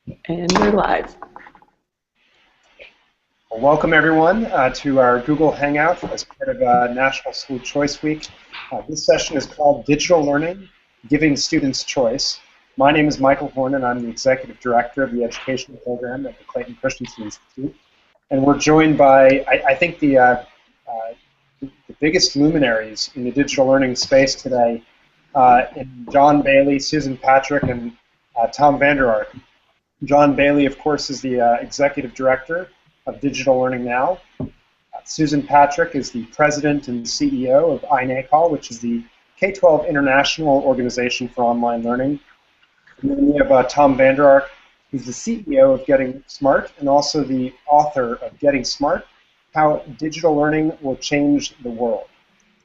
And we're live. Well, welcome everyone to our Google Hangout as part of National School Choice Week. This session is called Digital Learning, Giving Students Choice. My name is Michael Horn and I'm the Executive Director of the Education Program at the Clayton Christensen Institute. And we're joined by, I think, the biggest luminaries in the digital learning space today, in John Bailey, Susan Patrick, and Tom Vander. John Bailey, of course, is the Executive Director of Digital Learning Now. Susan Patrick is the President and CEO of iNACOL, which is the K-12 International Organization for Online Learning. And then we have Tom Vander, who's the CEO of Getting Smart and also the author of Getting Smart, How Digital Learning Will Change the World.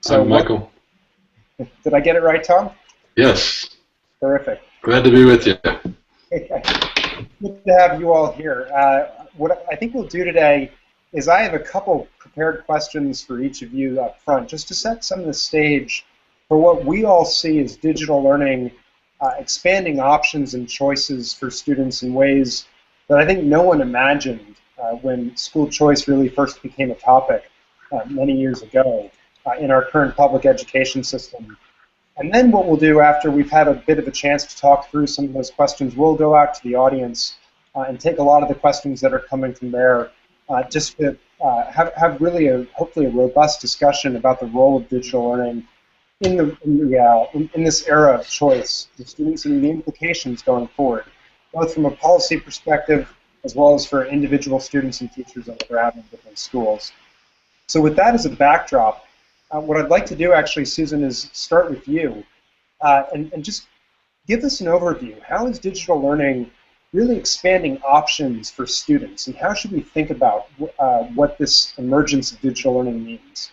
So, Michael. Did I get it right, Tom? Yes. Terrific. Glad to be with you. Good to have you all here. What I think we'll do today is I have a couple prepared questions for each of you up front, just to set some of the stage for what we all see as digital learning, expanding options and choices for students in ways that I think no one imagined when school choice really first became a topic many years ago in our current public education system. And then what we'll do after we've had a bit of a chance to talk through some of those questions, we'll go out to the audience and take a lot of the questions that are coming from there just to have really hopefully a robust discussion about the role of digital learning in this era of choice for students and the implications going forward, both from a policy perspective as well as for individual students and teachers on the ground in different schools. So with that as a backdrop, what I'd like to do actually, Susan, is start with you and just give us an overview. How is digital learning really expanding options for students, and how should we think about what this emergence of digital learning means?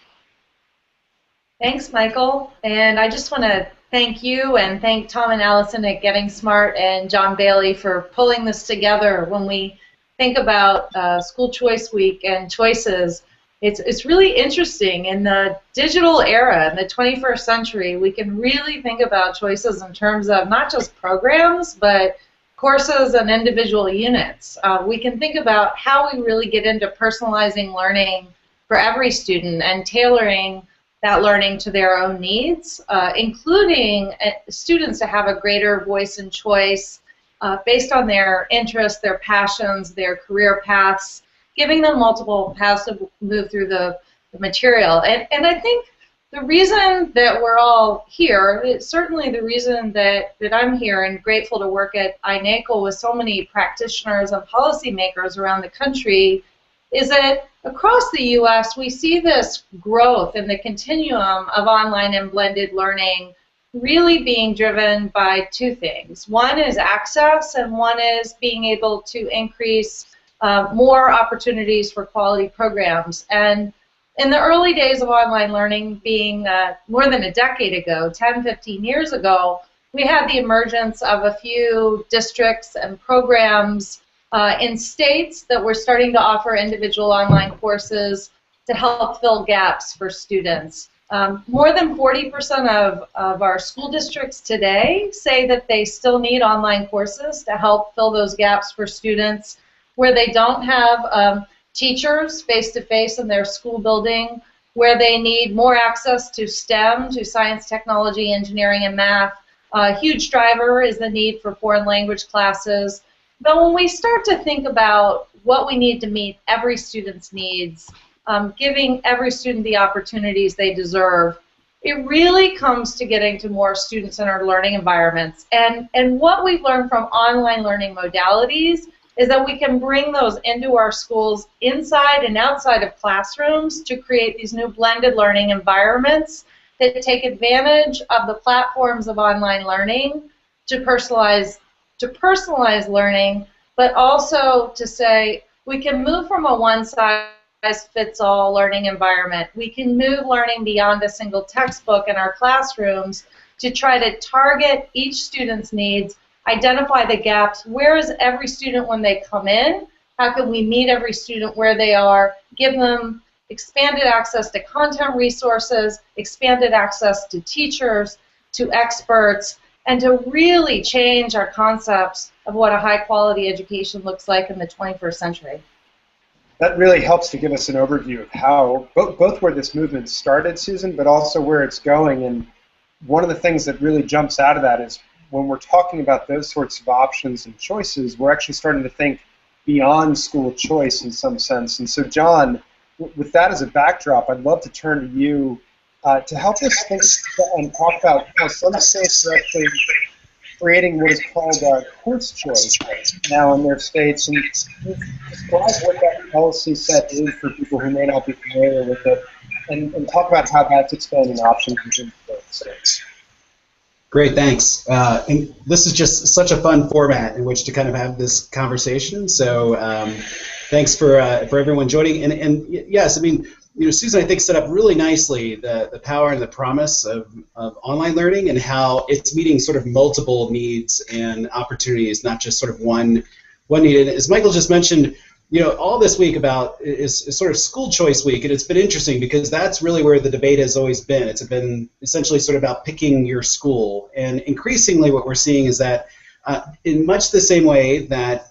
Thanks, Michael. And I just want to thank you and thank Tom and Allison at Getting Smart and John Bailey for pulling this together. When we think about School Choice Week and choices, it's really interesting. In the digital era, in the 21st century, we can really think about choices in terms of not just programs, but courses and individual units. We can think about how we really get into personalizing learning for every student and tailoring that learning to their own needs, including students to have a greater voice and choice based on their interests, their passions, their career paths, giving them multiple paths to move through the material. And I think the reason that we're all here, it's certainly the reason that I'm here and grateful to work at iNACOL with so many practitioners and policymakers around the country, is that across the U.S. we see this growth in the continuum of online and blended learning really being driven by two things. One is access, and one is being able to increase more opportunities for quality programs. And in the early days of online learning, being more than a decade ago, 10, 15 years ago, we had the emergence of a few districts and programs in states that were starting to offer individual online courses to help fill gaps for students. More than 40% of our school districts today say that they still need online courses to help fill those gaps for students where they don't have teachers face-to-face in their school building, where they need more access to STEM, to science, technology, engineering, and math. A huge driver is the need for foreign language classes. But when we start to think about what we need to meet every student's needs, giving every student the opportunities they deserve, it really comes to getting to more student-centered learning environments. And what we've learned from online learning modalities is that we can bring those into our schools inside and outside of classrooms to create these new blended learning environments that take advantage of the platforms of online learning to personalize learning, but also to say we can move from a one-size-fits-all learning environment. We can move learning beyond a single textbook in our classrooms to try to target each student's needs, identify the gaps. Where is every student when they come in? How can we meet every student where they are, give them expanded access to content resources, expanded access to teachers, to experts, and to really change our concepts of what a high-quality education looks like in the 21st century. That really helps to give us an overview of how, both where this movement started, Susan, but also where it's going. And one of the things that really jumps out of that is when we're talking about those sorts of options and choices, we're actually starting to think beyond school choice in some sense. And so, John, with that as a backdrop, I'd love to turn to you to help us think and talk about how some states are actually creating what is called course choice now in their states, and describe what that policy set is for people who may not be familiar with it, and talk about how that's expanding options within states. Great, thanks. And this is just such a fun format in which to kind of have this conversation. So thanks for everyone joining. And yes, I mean, you know, Susan, I think, set up really nicely the power and the promise of online learning and how it's meeting sort of multiple needs and opportunities, not just sort of one need. And as Michael just mentioned, you know, all this week about is sort of school choice week, and it's been interesting because that's really where the debate has always been. It's been essentially sort of about picking your school, and increasingly what we're seeing is that in much the same way that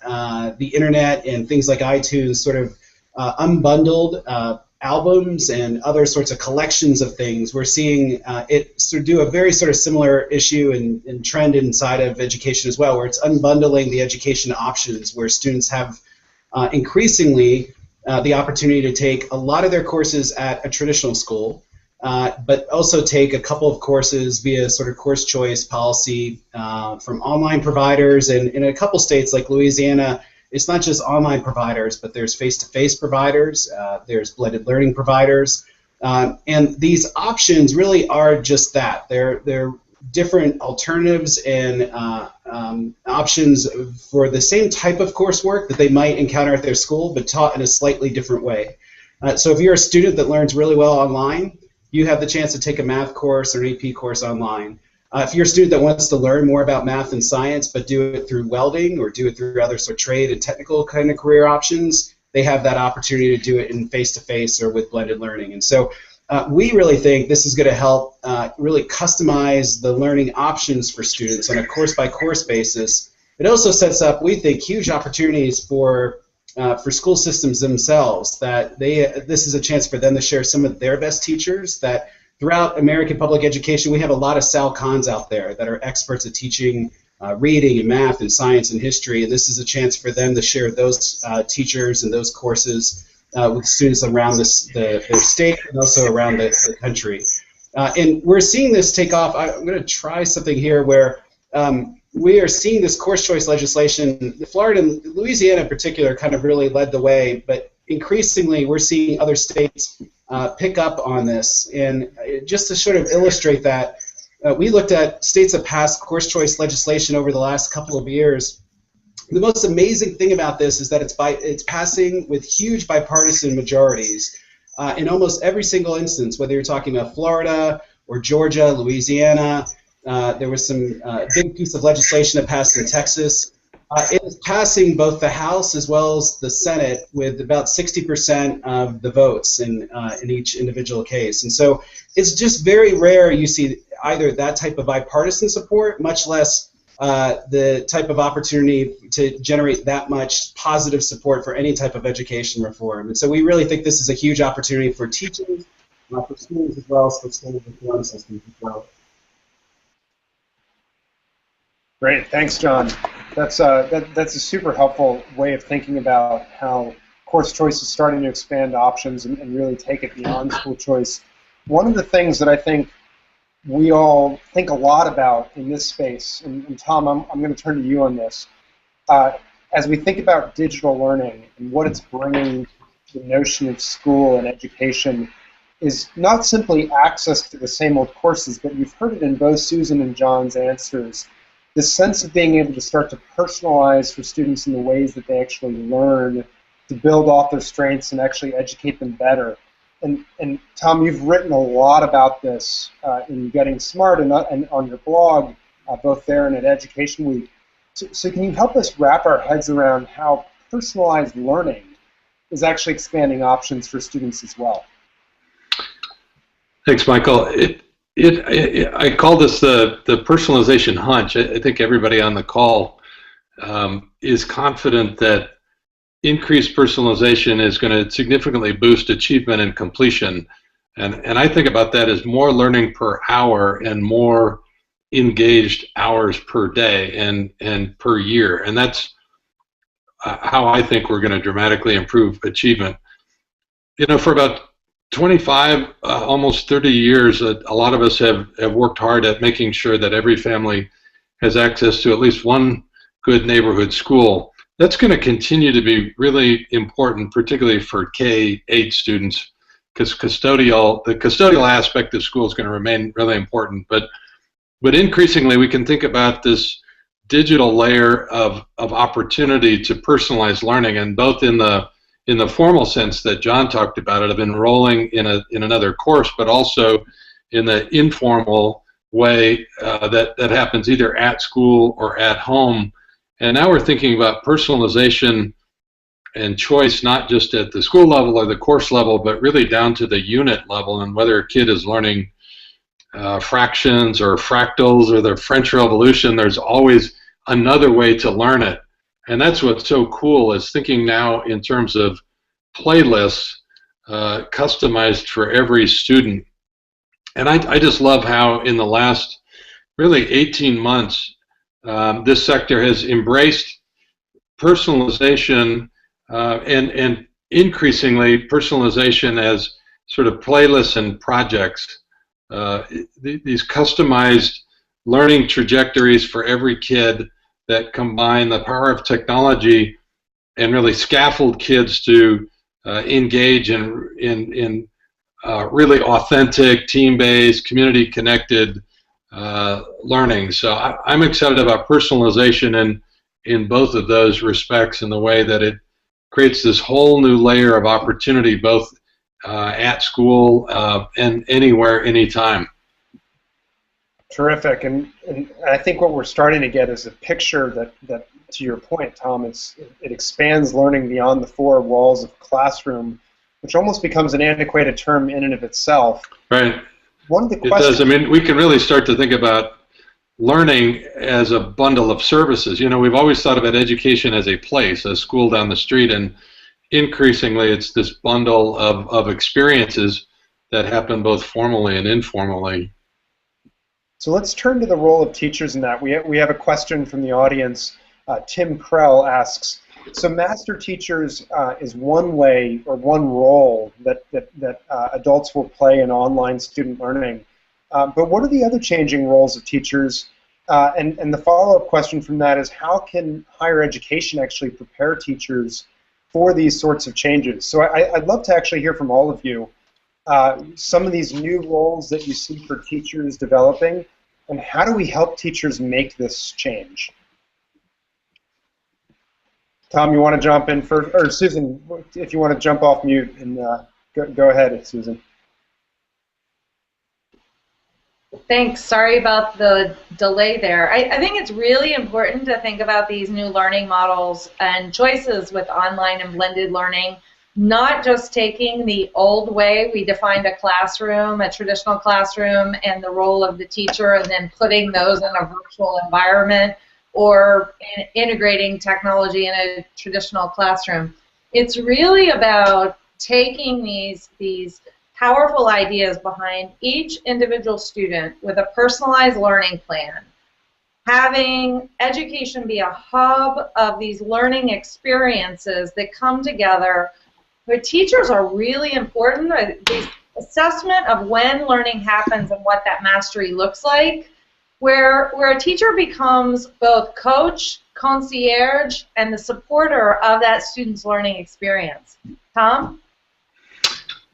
the internet and things like iTunes sort of unbundled albums and other sorts of collections of things, we're seeing it sort of do a very sort of similar issue and trend inside of education as well, where it's unbundling the education options, where students have increasingly the opportunity to take a lot of their courses at a traditional school, but also take a couple of courses via sort of course choice policy from online providers. And in a couple states like Louisiana, it's not just online providers, but there's face-to-face providers, there's blended learning providers, and these options really are just that. They're different alternatives and options for the same type of coursework that they might encounter at their school, but taught in a slightly different way. So if you're a student that learns really well online, you have the chance to take a math course or an AP course online. If you're a student that wants to learn more about math and science, but do it through welding or do it through other sort of trade and technical kind of career options, they have that opportunity to do it in face-to-face or with blended learning. And so we really think this is going to help really customize the learning options for students on a course-by-course basis. It also sets up, we think, huge opportunities for school systems themselves, that this is a chance for them to share some of their best teachers. That throughout American public education, we have a lot of Sal Khans out there that are experts at teaching reading and math and science and history, and this is a chance for them to share those teachers and those courses with students around their state and also around the country. And we're seeing this take off. I'm going to try something here where we are seeing this course choice legislation. Florida and Louisiana in particular kind of really led the way, but increasingly we're seeing other states pick up on this. And just to sort of illustrate that, we looked at states that passed course choice legislation over the last couple of years. The most amazing thing about this is that it's passing with huge bipartisan majorities in almost every single instance, whether you're talking about Florida or Georgia, Louisiana. There was some big piece of legislation that passed in Texas. It is passing both the House as well as the Senate with about 60% of the votes in each individual case. And so it's just very rare you see either that type of bipartisan support, much less the type of opportunity to generate that much positive support for any type of education reform. And so we really think this is a huge opportunity for teachers, for schools as well as for school reform systems as well. Great, thanks, John. That's a super helpful way of thinking about how course choice is starting to expand options and really take it beyond school choice. One of the things that I think we all think a lot about in this space, and Tom, I'm going to turn to you on this, as we think about digital learning and what it's bringing to the notion of school and education, is not simply access to the same old courses, but you've heard it in both Susan and John's answers, this sense of being able to start to personalize for students in the ways that they actually learn, to build off their strengths and actually educate them better. And Tom, you've written a lot about this in Getting Smart and on your blog, both there and at Education Week. So can you help us wrap our heads around how personalized learning is actually expanding options for students as well? Thanks, Michael. I call this the personalization hunch. I think everybody on the call is confident that increased personalization is going to significantly boost achievement and completion. And I think about that as more learning per hour and more engaged hours per day and per year. And that's how I think we're going to dramatically improve achievement. You know, for about 25, almost 30 years, a lot of us have worked hard at making sure that every family has access to at least one good neighborhood school. That's going to continue to be really important, particularly for K-8 students, because the custodial aspect of school is going to remain really important. But increasingly, we can think about this digital layer of opportunity to personalize learning, and both in the formal sense that John talked about it, of enrolling in another course, but also in the informal way that happens either at school or at home. And now we're thinking about personalization and choice, not just at the school level or the course level, but really down to the unit level, and whether a kid is learning fractions or fractals or the French Revolution, there's always another way to learn it. And that's what's so cool, is thinking now in terms of playlists customized for every student. And I just love how in the last really 18 months, this sector has embraced personalization and increasingly personalization as sort of playlists and projects. These customized learning trajectories for every kid that combine the power of technology and really scaffold kids to engage in really authentic, team-based, community-connected learning. So I'm excited about personalization in both of those respects, in the way that it creates this whole new layer of opportunity, both at school and anywhere, anytime. Terrific, and I think what we're starting to get is a picture that to your point, Tom, it expands learning beyond the four walls of classroom, which almost becomes an antiquated term in and of itself. Right. One of the questions. It does. I mean, we can really start to think about learning as a bundle of services. You know, we've always thought about education as a place, a school down the street, and increasingly it's this bundle of experiences that happen both formally and informally. So let's turn to the role of teachers in that. We have a question from the audience. Tim Krell asks, so master teachers is one way or one role that adults will play in online student learning. But what are the other changing roles of teachers? And the follow-up question from that is, how can higher education actually prepare teachers for these sorts of changes? So I'd love to actually hear from all of you some of these new roles that you see for teachers developing, and how do we help teachers make this change? Tom, you want to jump in first, or Susan, if you want to jump off mute, and go ahead, Susan. Thanks. Sorry about the delay there. I think it's really important to think about these new learning models and choices with online and blended learning, not just taking the old way we defined a classroom, a traditional classroom, and the role of the teacher, and then putting those in a virtual environment, or integrating technology in a traditional classroom. It's really about taking these powerful ideas behind each individual student with a personalized learning plan, having education be a hub of these learning experiences that come together, where teachers are really important. The assessment of when learning happens and what that mastery looks like, where a teacher becomes both coach, concierge, and the supporter of that student's learning experience. Tom?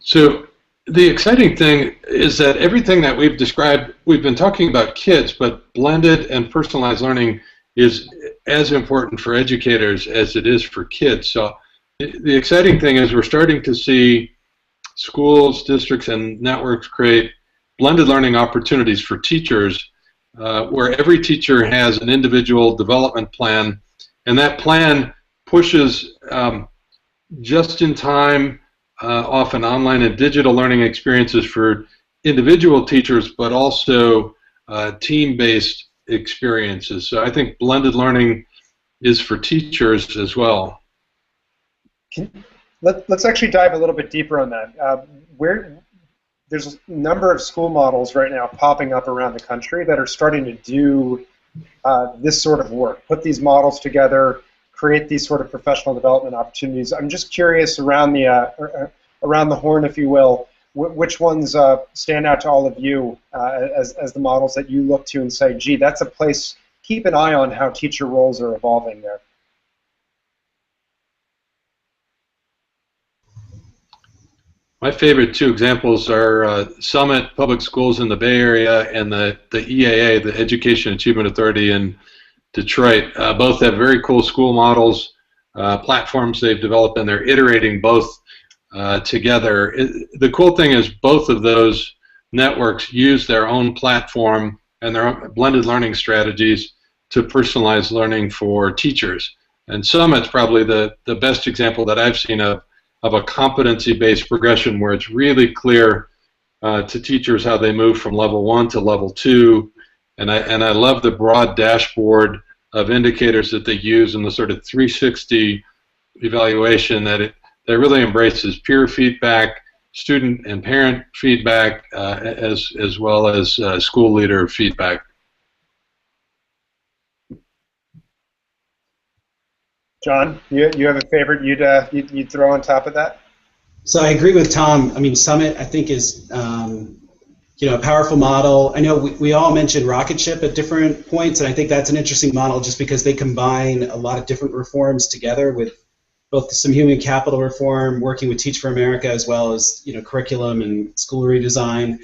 So the exciting thing is that everything that we've described, we've been talking about kids, but blended and personalized learning is as important for educators as it is for kids. So the exciting thing is we're starting to see schools, districts, and networks create blended learning opportunities for teachers, where every teacher has an individual development plan, and that plan pushes just-in-time, often online and digital learning experiences for individual teachers, but also team-based experiences. So I think blended learning is for teachers as well. Let's actually dive a little bit deeper on that. There's a number of school models right now popping up around the country that are starting to do this sort of work, put these models together, create these sort of professional development opportunities. I'm just curious around the horn, if you will, which ones stand out to all of you as the models that you look to and say, gee, that's a place, keep an eye on how teacher roles are evolving there. My favorite two examples are Summit Public Schools in the Bay Area and the EAA, the Education Achievement Authority in Detroit. Both have very cool school models, platforms they've developed, and they're iterating both together. The cool thing is both of those networks use their own platform and their own blended learning strategies to personalize learning for teachers. And Summit's probably the best example that I've seen of a competency-based progression where it's really clear to teachers how they move from level 1 to level 2. And I love the broad dashboard of indicators that they use in the sort of 360 evaluation that really embraces peer feedback, student and parent feedback, as well as school leader feedback. John, you have a favorite you'd throw on top of that? So I agree with Tom. I mean, Summit, I think, is a powerful model. I know we all mentioned Rocketship at different points, and I think that's an interesting model just because they combine a lot of different reforms together with both some human capital reform, working with Teach for America, as well as curriculum and school redesign.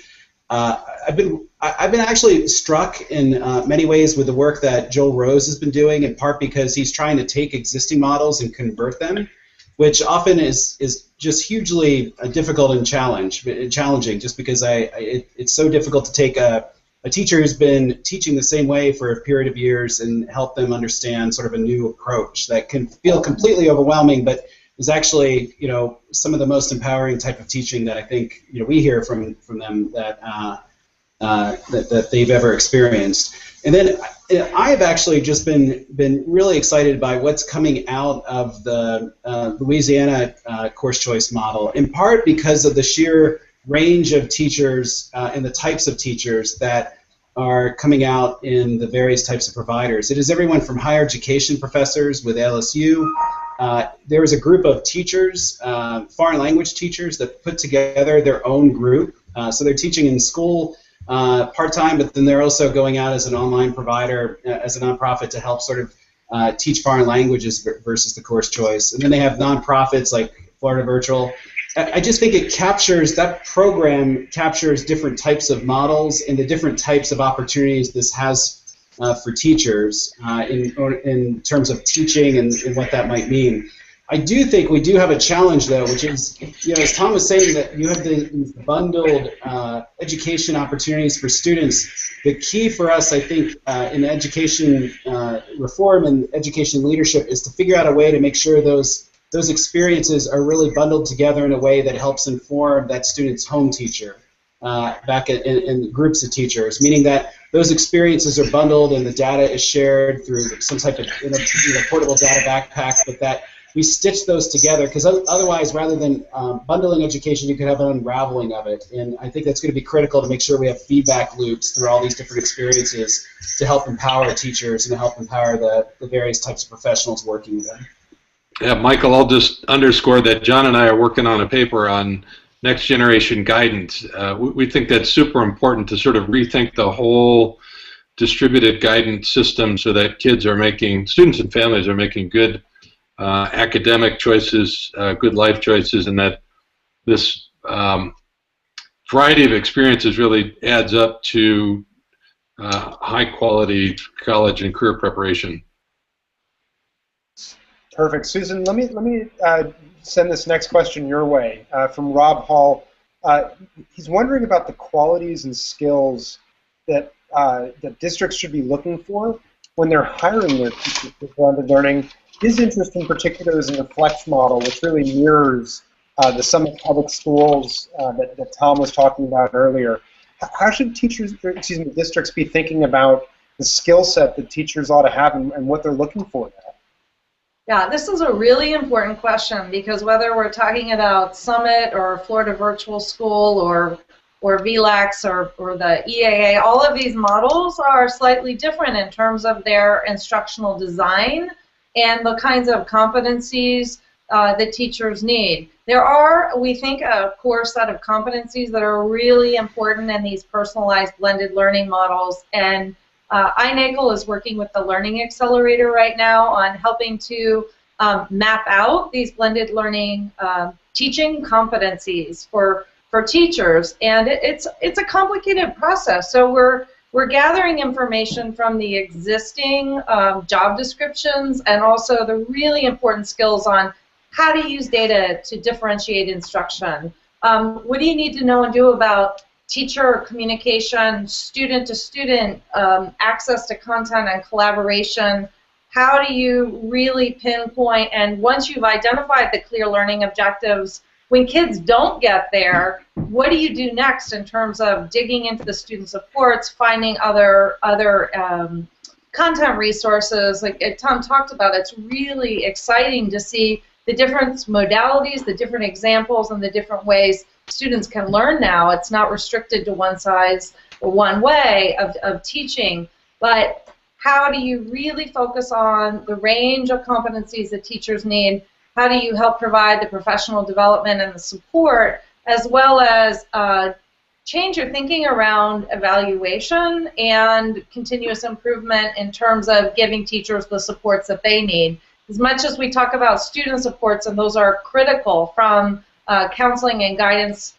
I've been actually struck in many ways with the work that Joel Rose has been doing, in part because he's trying to take existing models and convert them, which often is just hugely difficult and challenging, just because it's so difficult to take a teacher who's been teaching the same way for a period of years and help them understand sort of a new approach that can feel completely overwhelming, but is actually some of the most empowering type of teaching that I think we hear from them that they've ever experienced. And then I've actually just been really excited by what's coming out of the Louisiana course choice model, in part because of the sheer range of teachers and the types of teachers that are coming out in the various types of providers. It is everyone from higher education professors with LSU. There was a group of teachers, foreign language teachers, that put together their own group. So they're teaching in school part-time, but then they're also going out as an online provider, as a nonprofit, to help sort of teach foreign languages versus the course choice. And then they have nonprofits like Florida Virtual. I just think that program captures different types of models and the different types of opportunities this has for teachers in terms of teaching and what that might mean. I do think we do have a challenge, though, which is, as Tom was saying, that you have these bundled education opportunities for students. The key for us, I think, in education reform and education leadership is to figure out a way to make sure those experiences are really bundled together in a way that helps inform that student's home teacher back in groups of teachers, meaning that those experiences are bundled and the data is shared through some type of portable data backpack, but that we stitch those together, because otherwise, rather than bundling education, you could have an unraveling of it. And I think that's going to be critical to make sure we have feedback loops through all these different experiences to help empower teachers and to help empower the various types of professionals working with them. Yeah, Michael, I'll just underscore that John and I are working on a paper on next generation guidance. We think that's super important to sort of rethink the whole distributed guidance system so that students and families are making good academic choices, good life choices, and that this variety of experiences really adds up to high quality college and career preparation. Perfect. Susan, let me send this next question your way from Rob Hall. He's wondering about the qualities and skills that districts should be looking for when they're hiring their teachers for blended learning. His interest in particular is in the flex model, which really mirrors the Summit Public Schools that Tom was talking about earlier. How should districts be thinking about the skill set that teachers ought to have and what they're looking for now? Yeah, this is a really important question, because whether we're talking about Summit or Florida Virtual School or VLAX or the EAA, all of these models are slightly different in terms of their instructional design and the kinds of competencies that teachers need. There are, we think, a core set of competencies that are really important in these personalized blended learning models, and iNACOL is working with the Learning Accelerator right now on helping to map out these blended learning teaching competencies for teachers, and it's a complicated process. So we're gathering information from the existing job descriptions and also the really important skills on how to use data to differentiate instruction. What do you need to know and do about teacher communication, student-to-student access to content and collaboration? How do you really pinpoint, and once you've identified the clear learning objectives, when kids don't get there, what do you do next in terms of digging into the student supports, finding other content resources? Like Tom talked about, it's really exciting to see the different modalities, the different examples, and the different ways students can learn now. It's not restricted to one size or one way of teaching, but how do you really focus on the range of competencies that teachers need? How do you help provide the professional development and the support, as well as change your thinking around evaluation and continuous improvement in terms of giving teachers the supports that they need? As much as we talk about student supports, and those are critical, from counseling and guidance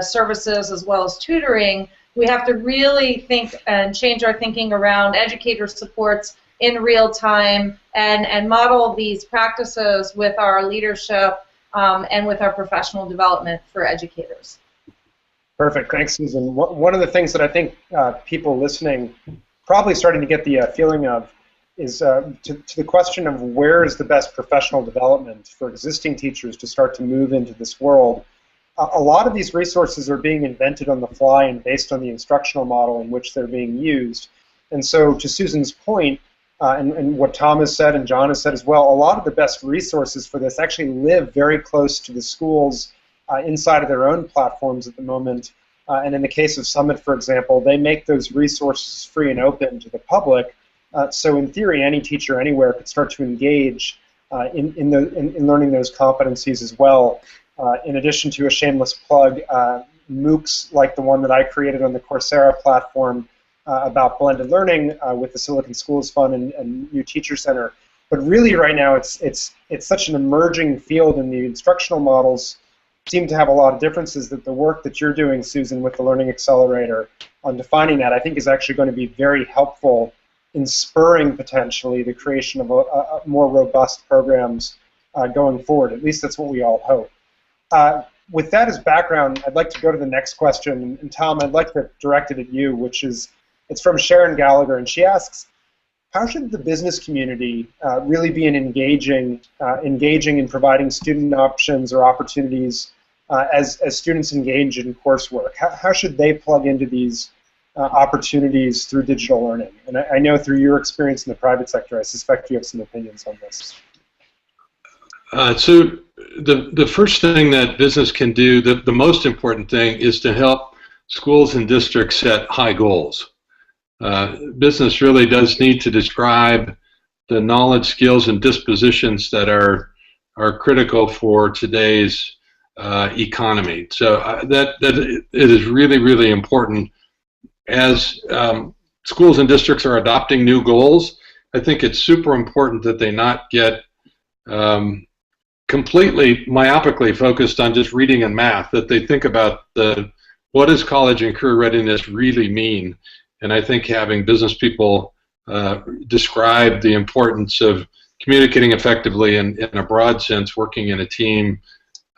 services as well as tutoring, we have to really think and change our thinking around educator supports in real time and model these practices with our leadership and with our professional development for educators. Perfect. Thanks, Susan. One of the things that I think people listening probably starting to get the feeling of is to the question of where is the best professional development for existing teachers to start to move into this world. A lot of these resources are being invented on the fly and based on the instructional model in which they're being used. And so, to Susan's point, and what Tom has said and John has said as well, a lot of the best resources for this actually live very close to the schools inside of their own platforms at the moment. And in the case of Summit, for example, they make those resources free and open to the public. So in theory, any teacher anywhere could start to engage in learning those competencies as well. In addition to a shameless plug, MOOCs like the one that I created on the Coursera platform about blended learning with the Silicon Schools Fund and New Teacher Center. But really right now it's such an emerging field, and the instructional models seem to have a lot of differences, that the work that you're doing, Susan, with the Learning Accelerator on defining that, I think is actually going to be very helpful in spurring potentially the creation of a more robust programs going forward. At least that's what we all hope. With that as background, I'd like to go to the next question. And Tom, I'd like to direct it at you, which is, it's from Sharon Gallagher, and she asks, how should the business community really be engaging in providing student options or opportunities as students engage in coursework? How should they plug into these opportunities through digital learning? And I know through your experience in the private sector, I suspect you have some opinions on this. So the first thing that business can do, the most important thing, is to help schools and districts set high goals. Business really does need to describe the knowledge, skills, and dispositions that are critical for today's economy. So that it is really, really important. As schools and districts are adopting new goals, I think it's super important that they not get completely myopically focused on just reading and math, that they think about what does college and career readiness really mean. And I think having business people describe the importance of communicating effectively in a broad sense, working in a team,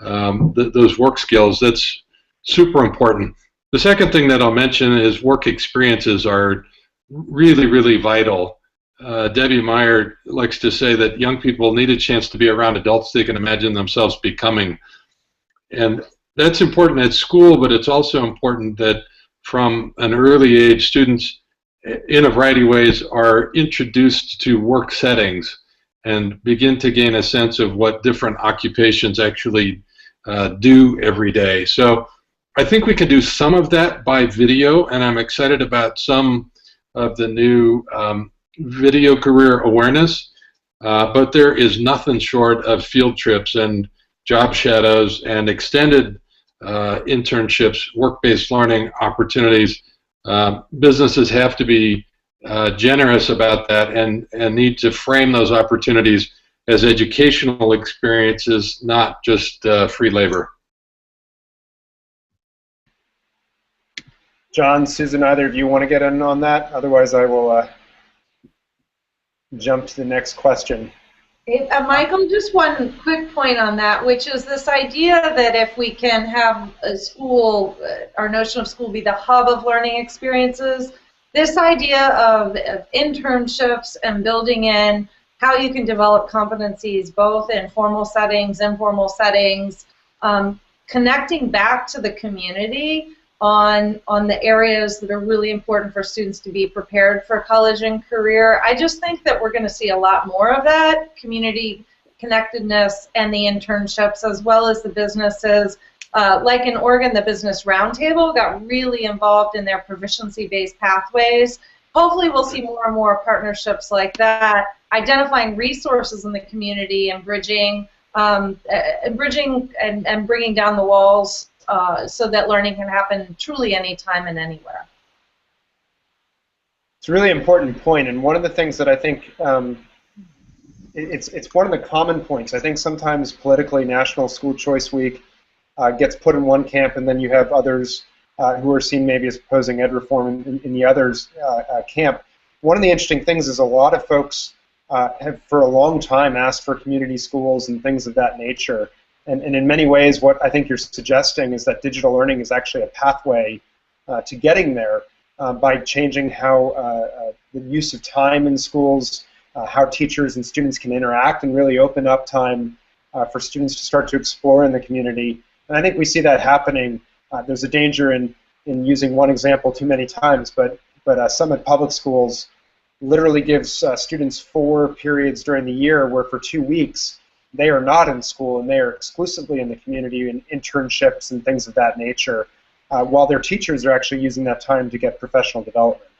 those work skills, that's super important. The second thing that I'll mention is work experiences are really, really vital. Debbie Meyer likes to say that young people need a chance to be around adults they can imagine themselves becoming. And that's important at school, but it's also important that from an early age, students in a variety of ways are introduced to work settings and begin to gain a sense of what different occupations actually do every day. So I think we can do some of that by video, and I'm excited about some of the new video career awareness, but there is nothing short of field trips and job shadows and extended internships, work-based learning opportunities. Businesses have to be generous about that and need to frame those opportunities as educational experiences, not just free labor. John, Susan, either of you want to get in on that? Otherwise, I will jump to the next question. Michael, just one quick point on that, which is this idea that if we can have a school, our notion of school be the hub of learning experiences, this idea of internships and building in how you can develop competencies both in formal settings, informal settings, connecting back to the community on the areas that are really important for students to be prepared for college and career. I just think that we're going to see a lot more of that, community connectedness and the internships, as well as the businesses. Like in Oregon, the Business Roundtable got really involved in their proficiency-based pathways. Hopefully we'll see more and more partnerships like that, identifying resources in the community and bridging and bringing down the walls so that learning can happen truly anytime and anywhere. It's a really important point, and one of the things that I think it's one of the common points. I think sometimes politically, National School Choice Week gets put in one camp, and then you have others who are seen maybe as opposing ed reform in the others camp. One of the interesting things is a lot of folks have for a long time asked for community schools and things of that nature. And in many ways, what I think you're suggesting is that digital learning is actually a pathway to getting there by changing how the use of time in schools, how teachers and students can interact, and really open up time for students to start to explore in the community. And I think we see that happening. There's a danger in using one example too many times, but Summit Public Schools literally gives students 4 periods during the year where for 2 weeks they are not in school and they are exclusively in the community in internships and things of that nature, while their teachers are actually using that time to get professional development.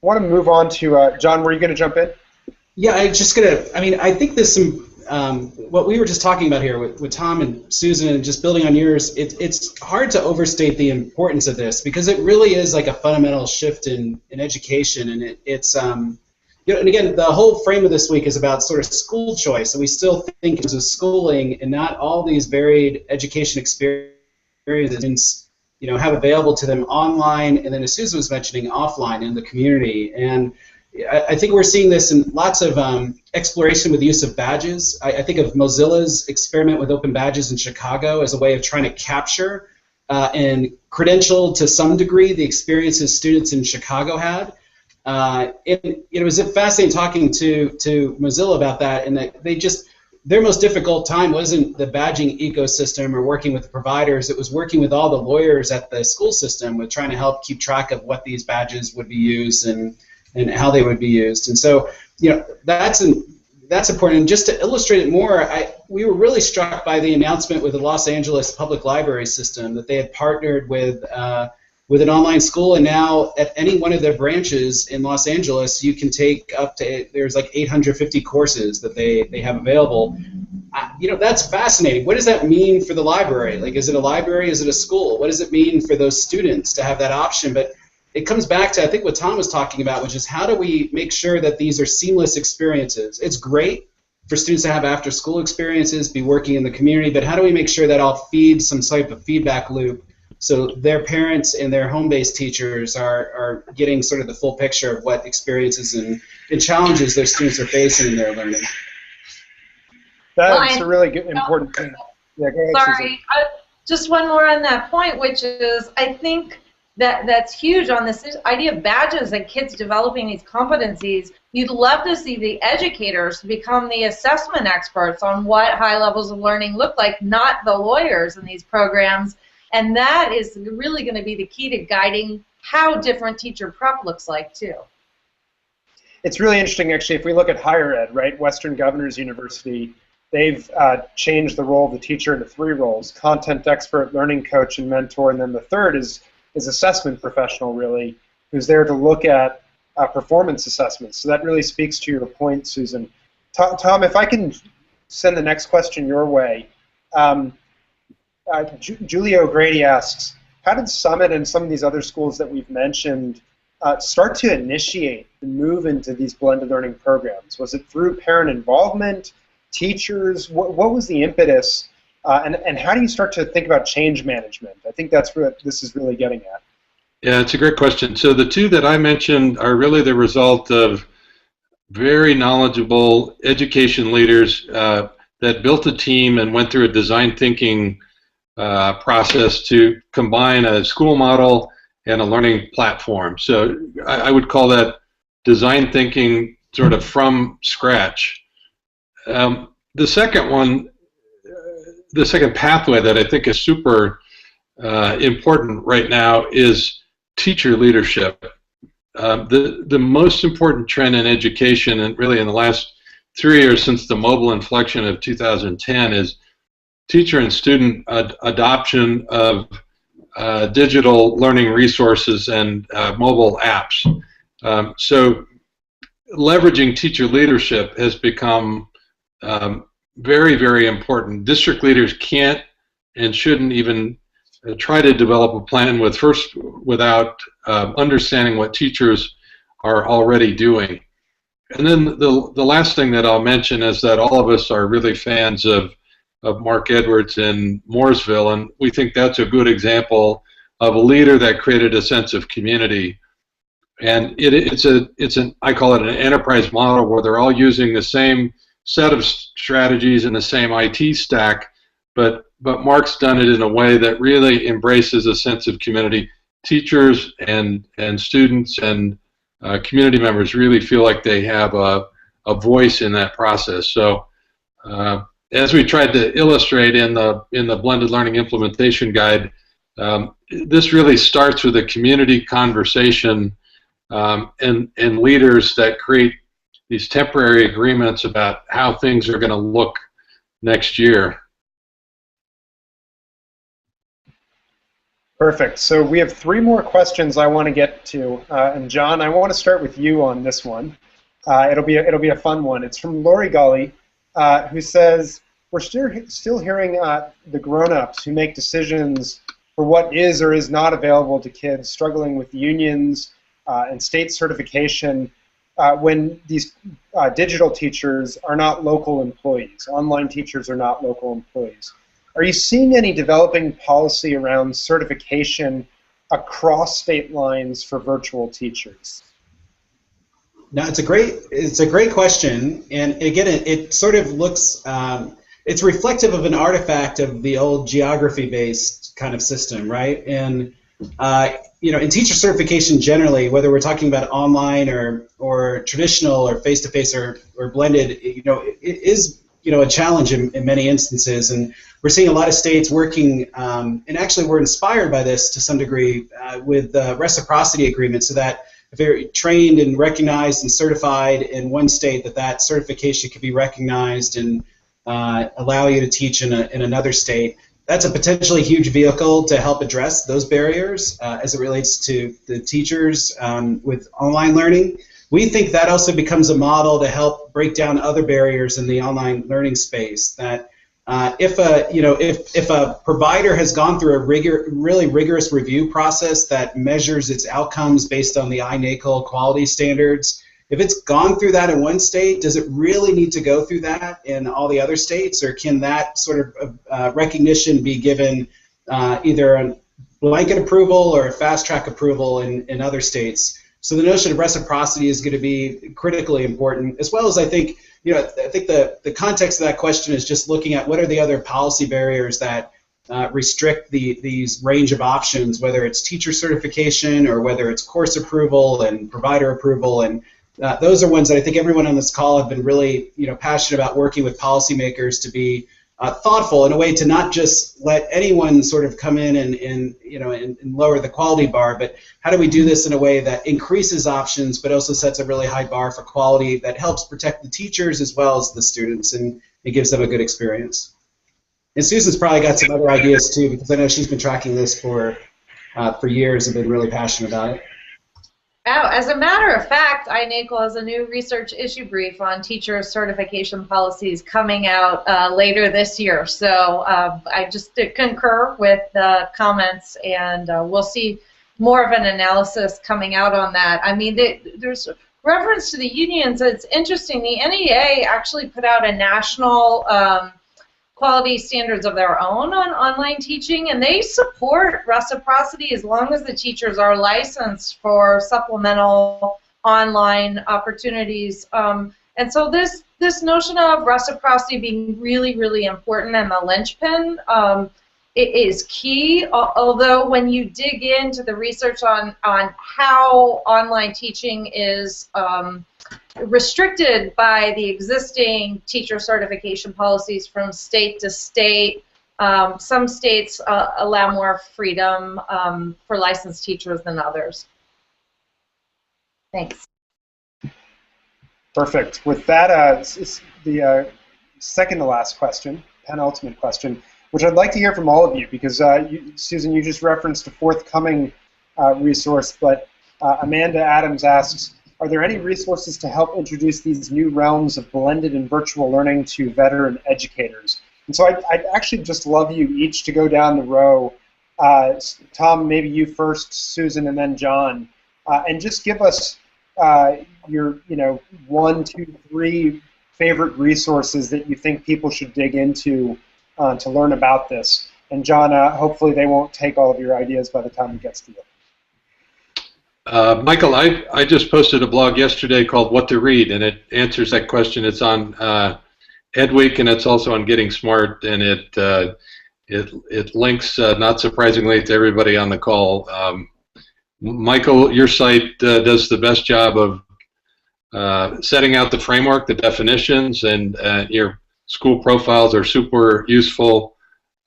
I want to move on to, John, were you going to jump in? Yeah, I think there's some, what we were just talking about here with Tom and Susan, and just building on yours, it's hard to overstate the importance of this, because it really is like a fundamental shift in education, and it's you know, and again, the whole frame of this week is about sort of school choice, and we still think it's a schooling and not all these varied education experiences, you know, have available to them online, and then as Susan was mentioning, offline in the community. And I think we're seeing this in lots of exploration with the use of badges. I think of Mozilla's experiment with open badges in Chicago as a way of trying to capture and credential to some degree the experiences students in Chicago had. It was fascinating talking to Mozilla about that, and that their most difficult time wasn't the badging ecosystem or working with the providers. It was working with all the lawyers at the school system with trying to help keep track of what these badges would be used and how they would be used. And so, you know, that's important. And just to illustrate it more, we were really struck by the announcement with the Los Angeles Public Library System that they had partnered with an online school, and now at any one of their branches in Los Angeles, you can take up to, there's like 850 courses that they have available. You know, that's fascinating. What does that mean for the library? Like, is it a library? Is it a school? What does it mean for those students to have that option? But it comes back to, I think, what Tom was talking about, which is how do we make sure that these are seamless experiences? It's great for students to have after-school experiences, be working in the community, but how do we make sure that all feeds some type of feedback loop so their parents and their home-based teachers are getting sort of the full picture of what experiences and challenges their students are facing in their learning? That's a really good, important thing. Yeah, go ahead, sorry, just one more on that point, which is I think that's huge on this idea of badges and kids developing these competencies. you'd love to see the educators become the assessment experts on what high levels of learning look like, not the lawyers in these programs. And that is really going to be the key to guiding how different teacher prep looks like, too. It's really interesting, actually, if we look at higher ed, right? Western Governors University, they've changed the role of the teacher into 3 roles: content expert, learning coach, and mentor. And then the third is assessment professional, really, who's there to look at performance assessments. So that really speaks to your point, Susan. Tom, if I can send the next question your way. Julia O'Grady asks, how did Summit and some of these other schools that we've mentioned start to initiate the move into these blended learning programs? Was it through parent involvement, teachers? What was the impetus? And how do you start to think about change management? I think that's what this is really getting at. Yeah, it's a great question. So the 2 that I mentioned are really the result of very knowledgeable education leaders that built a team and went through a design thinking process to combine a school model and a learning platform. So I would call that design thinking sort of from scratch. The second one, the second pathway that I think is super important right now is teacher leadership. The most important trend in education, and really in the last 3 years since the mobile inflection of 2010, is teacher and student adoption of digital learning resources and mobile apps. So leveraging teacher leadership has become very, very important. District leaders can't and shouldn't even try to develop a plan without understanding what teachers are already doing. And then the last thing that I'll mention is that all of us are really fans of Mark Edwards in Mooresville, and we think that's a good example of a leader that created a sense of community. And I call it an enterprise model where they're all using the same set of strategies and the same IT stack, but Mark's done it in a way that really embraces a sense of community. Teachers and students and community members really feel like they have a voice in that process. So as we tried to illustrate in the Blended Learning Implementation Guide, this really starts with a community conversation and leaders that create these temporary agreements about how things are going to look next year. Perfect. So we have 3 more questions I want to get to, and John, I want to start with you on this one. It'll be a fun one. It's from Lori Gully, who says, we're still hearing the grown-ups who make decisions for what is or is not available to kids struggling with unions and state certification when these digital teachers are not local employees. Online teachers are not local employees. Are you seeing any developing policy around certification across state lines for virtual teachers? No, it's a great question, and again, it sort of looks, it's reflective of an artifact of the old geography-based kind of system, right? And you know, in teacher certification generally, whether we're talking about online or traditional or face-to-face or blended, you know, it is, you know, a challenge in many instances, and we're seeing a lot of states working, and actually we're inspired by this to some degree with reciprocity agreements, so that if they're trained and recognized and certified in one state, that certification could be recognized and allow you to teach in another state. That's a potentially huge vehicle to help address those barriers as it relates to the teachers with online learning. We think that also becomes a model to help break down other barriers in the online learning space. That if a provider has gone through a really rigorous review process that measures its outcomes based on the iNACOL quality standards, if it's gone through that in one state, does it really need to go through that in all the other states, or can that sort of recognition be given either a blanket approval or a fast-track approval in other states? So the notion of reciprocity is going to be critically important, as well as I think, you know, I think the context of that question is just looking at what are the other policy barriers that restrict these range of options, whether it's teacher certification or whether it's course approval and provider approval, and those are ones that I think everyone on this call have been really, passionate about working with policymakers to be thoughtful in a way to not just let anyone sort of come in and lower the quality bar, but how do we do this in a way that increases options but also sets a really high bar for quality that helps protect the teachers as well as the students, and it gives them a good experience. And Susan's probably got some other ideas too, because I know she's been tracking this for years and been really passionate about it. Oh, as a matter of fact, iNACOL has a new research issue brief on teacher certification policies coming out later this year. So I just concur with the comments, and we'll see more of an analysis coming out on that. I mean, there's reference to the unions. It's interesting. The NEA actually put out a national quality standards of their own on online teaching, and they support reciprocity as long as the teachers are licensed for supplemental online opportunities. And so this notion of reciprocity being really, really important and the linchpin, it is key, although when you dig into the research on how online teaching is restricted by the existing teacher certification policies from state to state. Some states allow more freedom for licensed teachers than others. Thanks. Perfect. With that, the second to last question, penultimate question, which I'd like to hear from all of you, because Susan, you just referenced a forthcoming resource, but Amanda Adams asks, are there any resources to help introduce these new realms of blended and virtual learning to veteran educators? And so I'd actually just love you each to go down the row. Tom, maybe you first, Susan, and then John, and just give us your 1, 2, 3 favorite resources that you think people should dig into to learn about this. And John, hopefully they won't take all of your ideas by the time it gets to you. Michael, I just posted a blog yesterday called What to Read, and it answers that question. It's on EdWeek, and it's also on Getting Smart, and it links, not surprisingly, to everybody on the call. Michael, your site does the best job of setting out the framework, the definitions, and your school profiles are super useful.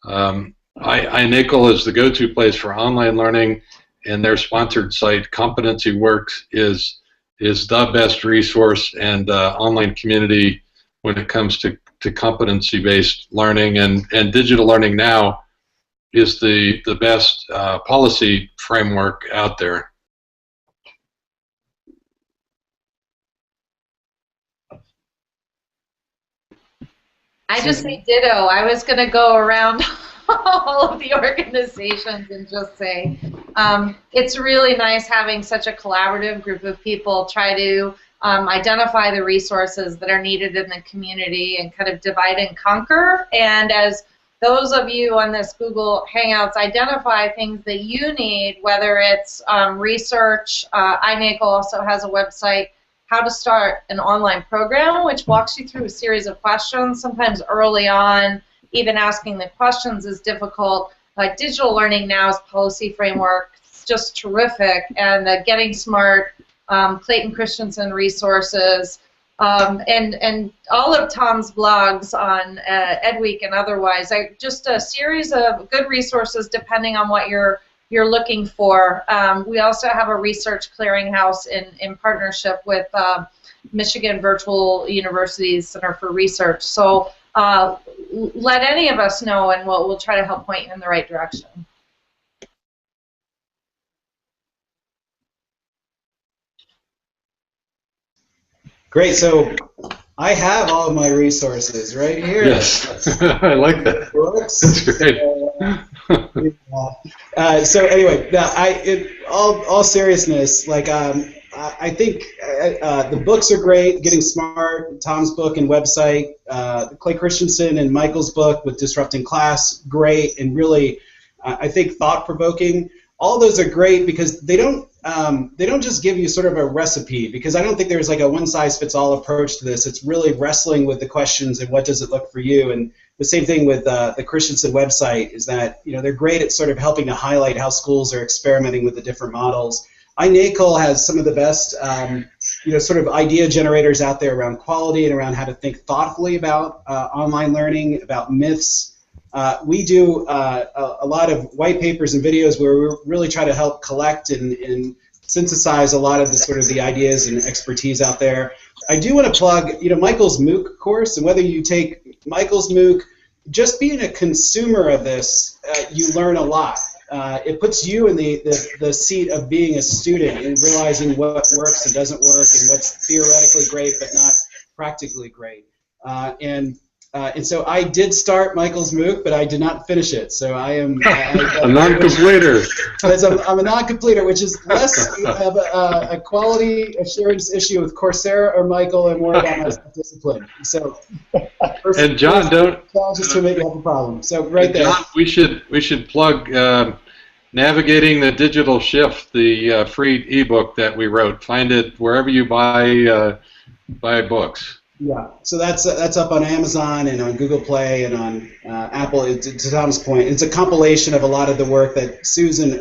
iNACOL is the go-to place for online learning, and their sponsored site, Competency Works, is the best resource and online community when it comes to competency-based learning, and digital learning now is the best policy framework out there. I just say ditto. I was going to go around all of the organizations and just say it's really nice having such a collaborative group of people try to identify the resources that are needed in the community and kind of divide and conquer. And as those of you on this Google Hangouts identify things that you need, whether it's research, iNACOL also has a website, How to Start an Online Program, which walks you through a series of questions. Sometimes early on, even asking the questions is difficult. Digital Learning Now's policy framework is just terrific, and the Getting Smart, Clayton Christensen resources, and all of Tom's blogs on EdWeek and otherwise. Just a series of good resources depending on what you're looking for. We also have a research clearinghouse in partnership with Michigan Virtual University's Center for Research. So let any of us know, and we'll try to help point you in the right direction. Great. So I have all of my resources right here. Yes, I like that. That's great. So anyway, in all seriousness, like I think the books are great. Getting Smart, Tom's book and website, Clay Christensen and Michael's book with Disrupting Class, great, and really, I think thought-provoking. All those are great because they don't just give you sort of a recipe, because I don't think there's like a one-size-fits-all approach to this. It's really wrestling with the questions and what does it look for you. And the same thing with the Christensen website is that they're great at sort of helping to highlight how schools are experimenting with the different models. iNACOL has some of the best sort of idea generators out there around quality and around how to think thoughtfully about online learning, about myths. We do a lot of white papers and videos where we really try to help collect and synthesize a lot of the ideas and expertise out there. I do want to plug, Michael's MOOC course, and whether you take Michael's MOOC, just being a consumer of this, you learn a lot. It puts you in the seat of being a student and realizing what works and doesn't work and what's theoretically great but not practically great. And so I did start Michael's MOOC, but I did not finish it. So I am a non-completer. I'm a non-completer, which is less of a quality assurance issue with Coursera or Michael and more about my self-discipline. So, and John, challenges to make you have a problem. So right there. John, we should plug Navigating the Digital Shift, the free ebook that we wrote. Find it wherever you buy books. Yeah, so that's up on Amazon and on Google Play and on Apple. To Tom's point, it's a compilation of a lot of the work that Susan,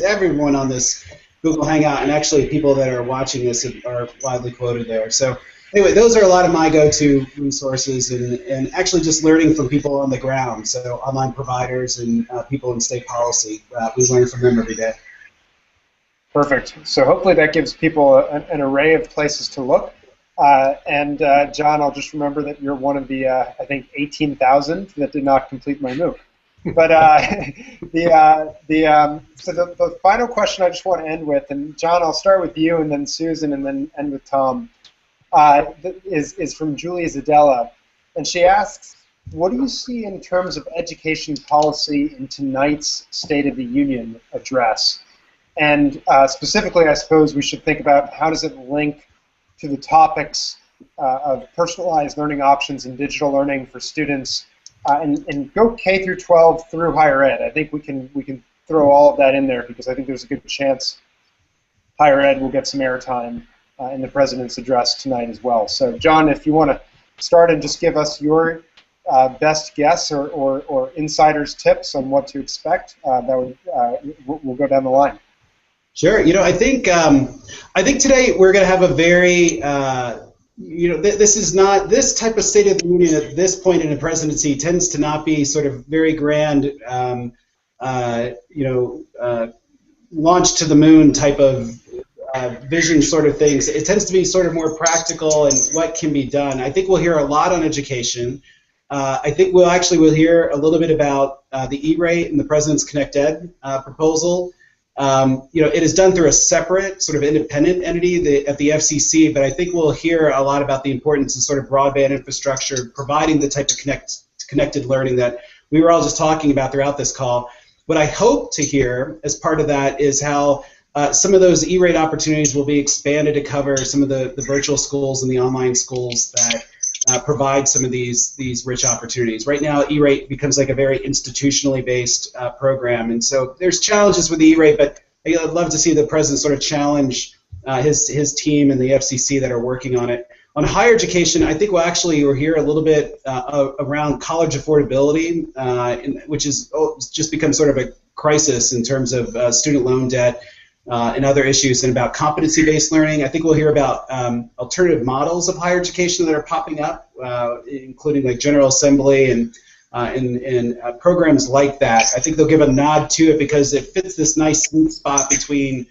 everyone on this Google Hangout, and actually people that are watching this are widely quoted there. So anyway, those are a lot of my go-to resources and actually just learning from people on the ground, so online providers and people in state policy. We learn from them every day. Perfect. So hopefully that gives people an array of places to look. And John, I'll just remember that you're one of the, I think, 18,000 that did not complete my MOOC. But so the final question I just want to end with, and John, I'll start with you, and then Susan, and then end with Tom, is from Julia Zadella, and she asks, what do you see in terms of education policy in tonight's State of the Union address? And specifically, I suppose we should think about how does it link to the topics of personalized learning options and digital learning for students, and go K through 12 through higher ed. I think we can throw all of that in there because I think there's a good chance higher ed will get some airtime in the President's address tonight as well. So John, if you want to start and just give us your best guess or insider's tips on what to expect, that would we'll go down the line. Sure. I think today we're going to have a very, this is not, this type of State of the Union at this point in a presidency tends to not be sort of very grand, launch to the moon type of vision sort of things. It tends to be sort of more practical and what can be done. I think we'll hear a lot on education. I think we'll hear a little bit about the E-rate and the President's Connect Ed proposal. It is done through a separate, sort of independent entity at the FCC, but I think we'll hear a lot about the importance of sort of broadband infrastructure, providing the type of connected learning that we were all just talking about throughout this call. What I hope to hear as part of that is how some of those E-rate opportunities will be expanded to cover some of the virtual schools and the online schools that provide some of these rich opportunities. Right now, E-rate becomes like a very institutionally based program, and so there's challenges with the E-rate, but I'd love to see the President sort of challenge his team and the FCC that are working on it. On higher education, I think we'll hear a little bit around college affordability, which is just become sort of a crisis in terms of student loan debt and other issues, and about competency-based learning. I think we'll hear about alternative models of higher education that are popping up, including like General Assembly and programs like that. I think they'll give a nod to it because it fits this nice sweet spot between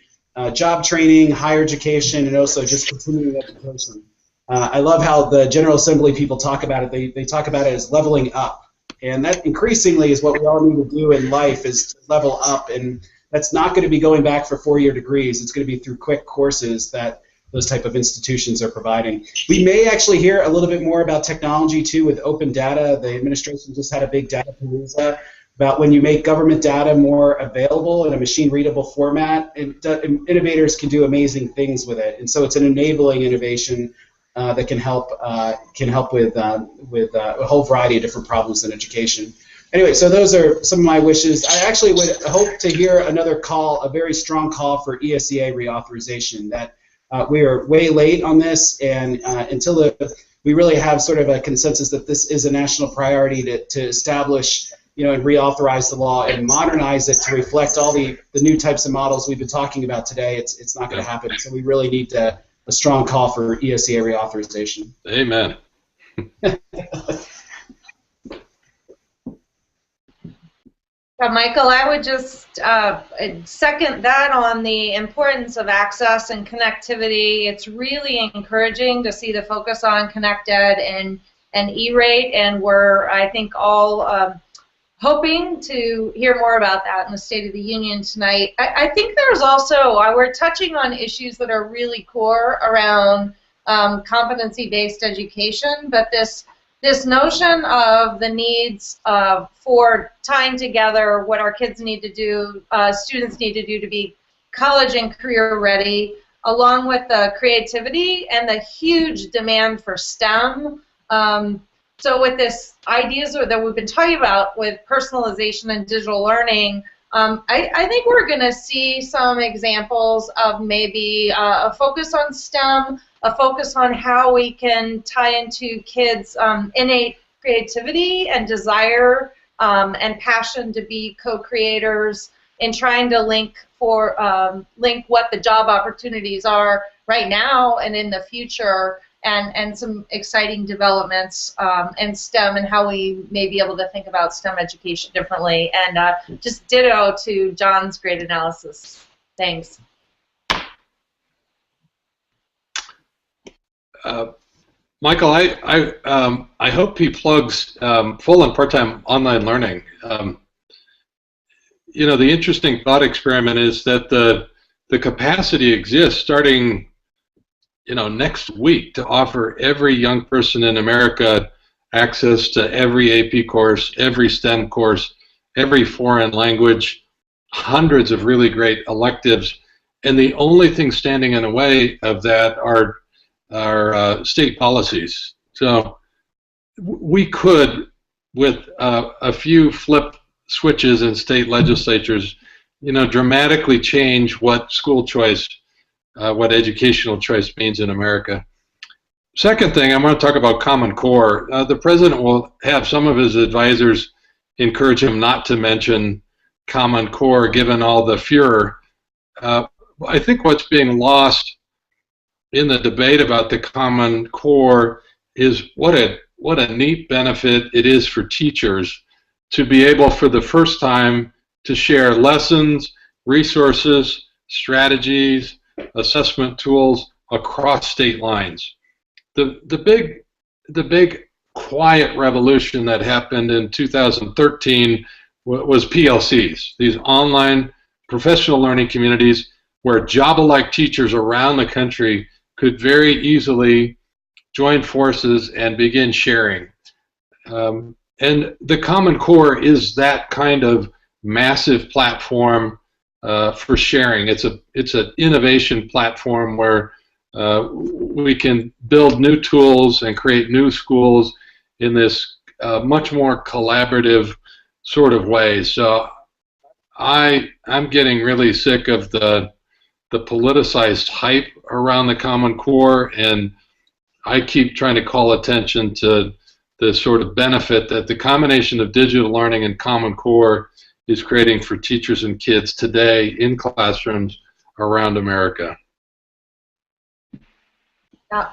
job training, higher education, and also just continuing education. I love how the General Assembly people talk about it. They talk about it as leveling up, and that increasingly is what we all need to do in life, is to level up, and that's not going to be going back for 4-year degrees. It's going to be through quick courses that those type of institutions are providing. We may actually hear a little bit more about technology too with open data. The administration just had a big data palooza about when you make government data more available in a machine-readable format, innovators can do amazing things with it. And so it's an enabling innovation that can help with a whole variety of different problems in education. Anyway, so those are some of my wishes. I actually would hope to hear another call, a very strong call for ESEA reauthorization. That we are way late on this, and until we really have sort of a consensus that this is a national priority to establish, and reauthorize the law and modernize it to reflect all the new types of models we've been talking about today, it's not going to happen. So we really need to a strong call for ESEA reauthorization. Amen. Michael, I would just second that on the importance of access and connectivity. It's really encouraging to see the focus on ConnectEd and E-rate, and we're, I think, all hoping to hear more about that in the State of the Union tonight. I think there's also, we're touching on issues that are really core around competency-based education, but this notion of the needs for tying together what our kids need to do, students need to do to be college and career ready, along with the creativity and the huge demand for STEM. So with this ideas that we've been talking about with personalization and digital learning, I think we're going to see some examples of maybe a focus on STEM, a focus on how we can tie into kids' innate creativity and desire and passion to be co-creators, in trying to link what the job opportunities are right now and in the future, and some exciting developments in STEM and how we may be able to think about STEM education differently. And just ditto to John's great analysis. Thanks. Michael, I hope he plugs full and part-time online learning. You know, the interesting thought experiment is that the capacity exists starting, you know, next week to offer every young person in America access to every AP course, every STEM course, every foreign language, hundreds of really great electives, and the only thing standing in the way of that are state policies. So we could, with a few flip switches in state legislatures, you know, dramatically change what school choice, what educational choice means in America. Second thing, I'm going to talk about Common Core. The president will have some of his advisors encourage him not to mention Common Core, given all the furor. I think what's being lost in the debate about the Common Core is what a neat benefit it is for teachers to be able, for the first time, to share lessons, resources, strategies, assessment tools across state lines. The big quiet revolution that happened in 2013 was PLCs, these online professional learning communities where job-alike teachers around the country could very easily join forces and begin sharing. And the Common Core is that kind of massive platform for sharing. It's an innovation platform where we can build new tools and create new schools in this much more collaborative sort of way. So I'm getting really sick of the politicized hype around the Common Core, and I keep trying to call attention to the sort of benefit that the combination of digital learning and Common Core is creating for teachers and kids today in classrooms around America.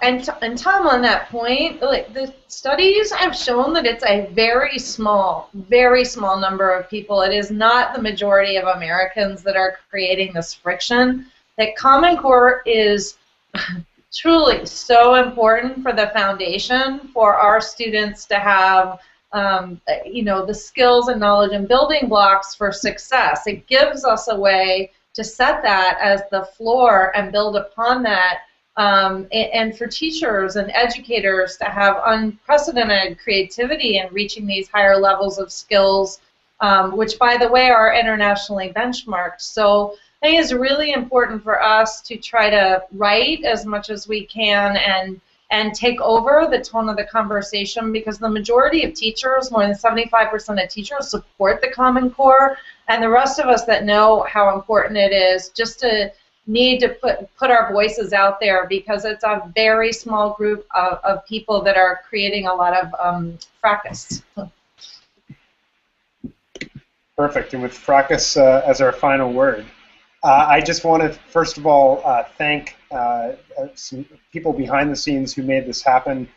And Tom, on that point, like, the studies have shown that it's a very small number of people. It is not the majority of Americans that are creating this friction. That Common Core is truly so important for the foundation for our students to have, you know, the skills and knowledge and building blocks for success. It gives us a way to set that as the floor and build upon that. And for teachers and educators to have unprecedented creativity in reaching these higher levels of skills, which, by the way, are internationally benchmarked. So I think it's really important for us to try to write as much as we can and take over the tone of the conversation, because the majority of teachers, more than 75% of teachers, support the Common Core, and the rest of us that know how important it is just to need to put our voices out there, because it's a very small group of people that are creating a lot of fracas. Perfect, and with fracas as our final word, I just want to, first of all, thank some people behind the scenes who made this happen.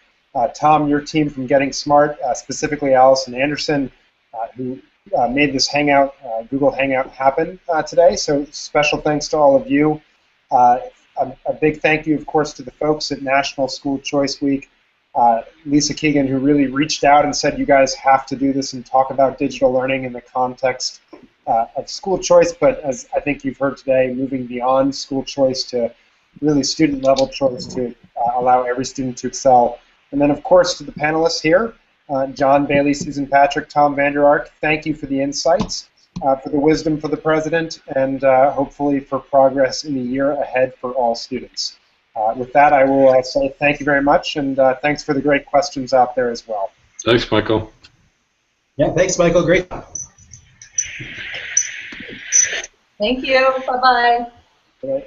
Tom, your team from Getting Smart, specifically Allison Anderson, who made this Hangout, Google Hangout happen today. So special thanks to all of you. A big thank you, of course, to the folks at National School Choice Week. Lisa Keegan, who really reached out and said, you guys have to do this and talk about digital learning in the context of school choice, but as I think you've heard today, moving beyond school choice to really student-level choice to allow every student to excel. And then, of course, to the panelists here, John Bailey, Susan Patrick, Tom Vander, thank you for the insights, for the wisdom for the president, and hopefully for progress in the year ahead for all students. With that, I will say thank you very much, and thanks for the great questions out there as well. Thanks, Michael. Yeah, thanks, Michael. Great. Thank you. Bye-bye. Bye.